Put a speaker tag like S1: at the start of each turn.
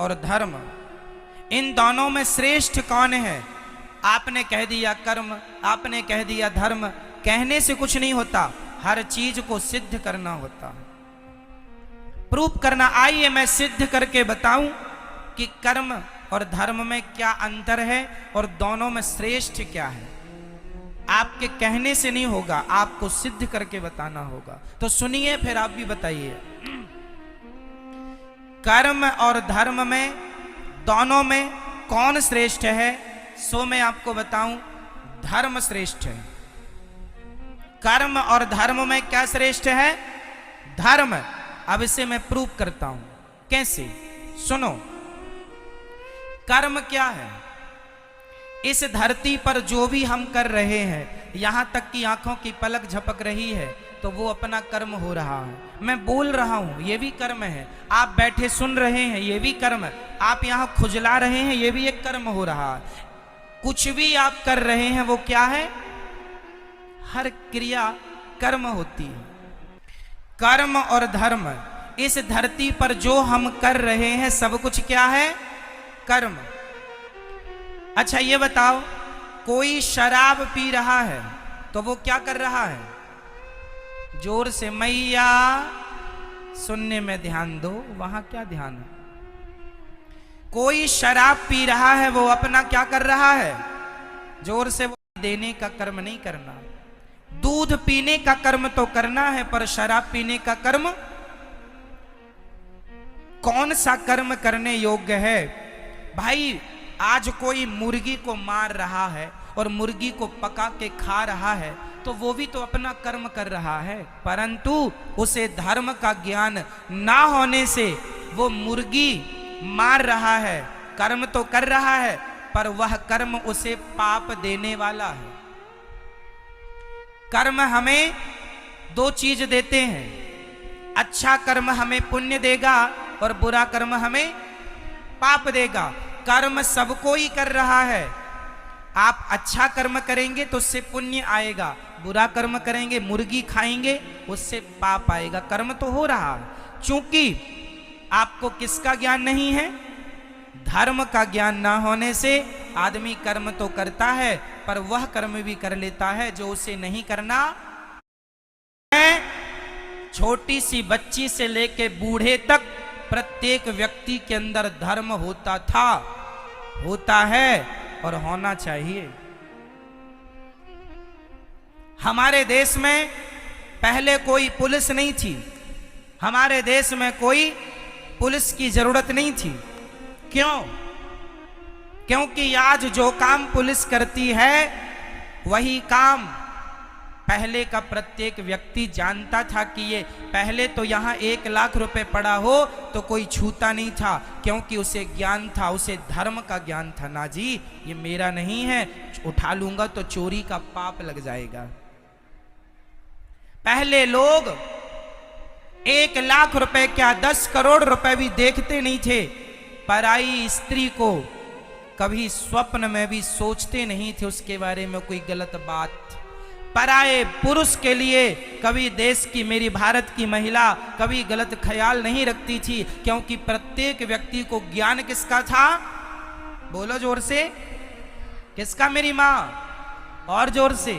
S1: और धर्म, इन दोनों में श्रेष्ठ कौन है? आपने कह दिया कर्म, आपने कह दिया धर्म। कहने से कुछ नहीं होता, हर चीज को सिद्ध करना होता है, प्रूफ करना। आइए मैं सिद्ध करके बताऊं कि कर्म और धर्म में क्या अंतर है और दोनों में श्रेष्ठ क्या है। आपके कहने से नहीं होगा, आपको सिद्ध करके बताना होगा। तो सुनिए, फिर आप भी बताइए। कर्म और धर्म में, दोनों में कौन श्रेष्ठ है? सो मैं आपको बताऊं, धर्म श्रेष्ठ है। कर्म और धर्म में क्या श्रेष्ठ है? धर्म। अब इसे मैं प्रूफ करता हूं। कैसे? सुनो। कर्म क्या है? इस धरती पर जो भी हम कर रहे हैं, यहां तक कि आंखों की पलक झपक रही है, तो वो अपना कर्म हो रहा है। मैं बोल रहा हूं, ये भी कर्म है। आप बैठे सुन रहे हैं, ये भी कर्म है। आप यहां खुजला रहे हैं, ये भी एक कर्म हो रहा है। कुछ भी आप कर रहे हैं, वो क्या है? हर क्रिया कर्म होती है। कर्म और धर्म, इस धरती पर जो हम कर रहे हैं, सब कुछ क्या है? कर्म। अच्छा ये बताओ, कोई शराब पी रहा है तो वो क्या कर रहा है? जोर से मैया, सुनने में ध्यान दो। वहां क्या ध्यान है? कोई शराब पी रहा है, वो अपना क्या कर रहा है? जोर से। वो देने का कर्म नहीं करना। दूध पीने का कर्म तो करना है, पर शराब पीने का कर्म, कौन सा कर्म करने योग्य है? भाई आज कोई मुर्गी को मार रहा है और मुर्गी को पका के खा रहा है, तो वो भी तो अपना कर्म कर रहा है, परंतु उसे धर्म का ज्ञान ना होने से वो मुर्गी मार रहा है। कर्म तो कर रहा है, पर वह कर्म उसे पाप देने वाला है। कर्म हमें दो चीज देते हैं। अच्छा कर्म हमें पुण्य देगा और बुरा कर्म हमें पाप देगा। कर्म सबको ही कर रहा है। आप अच्छा कर्म करेंगे तो उससे पुण्य आएगा, बुरा कर्म करेंगे, मुर्गी खाएंगे, उससे पाप आएगा। कर्म तो हो रहा है। चूंकि आपको किसका ज्ञान नहीं है? धर्म का ज्ञान ना होने से आदमी कर्म तो करता है, पर वह कर्म भी कर लेता है जो उसे नहीं करना है। छोटी सी बच्ची से लेके बूढ़े तक प्रत्येक व्यक्ति के अंदर धर्म होता था, होता है और होना चाहिए। हमारे देश में पहले कोई पुलिस नहीं थी। हमारे देश में कोई पुलिस की जरूरत नहीं थी। क्यों? क्योंकि आज जो काम पुलिस करती है, वही काम पहले का प्रत्येक व्यक्ति जानता था कि ये पहले तो यहाँ 1 लाख रुपए पड़ा हो तो कोई छूता नहीं था, क्योंकि उसे ज्ञान था, उसे धर्म का ज्ञान था। ना जी, ये मेरा नहीं है, उठा लूंगा तो चोरी का पाप लग जाएगा। पहले लोग 1 लाख रुपए क्या 10 करोड़ रुपए भी देखते नहीं थे। पराई स्त्री को कभी स्वप्न में भी सोचते नहीं थे उसके बारे में कोई गलत बात। पराये पुरुष के लिए कभी देश की, मेरी भारत की महिला कभी गलत ख्याल नहीं रखती थी, क्योंकि प्रत्येक व्यक्ति को ज्ञान किसका था? बोलो जोर से, किसका? मेरी माँ। और जोर से।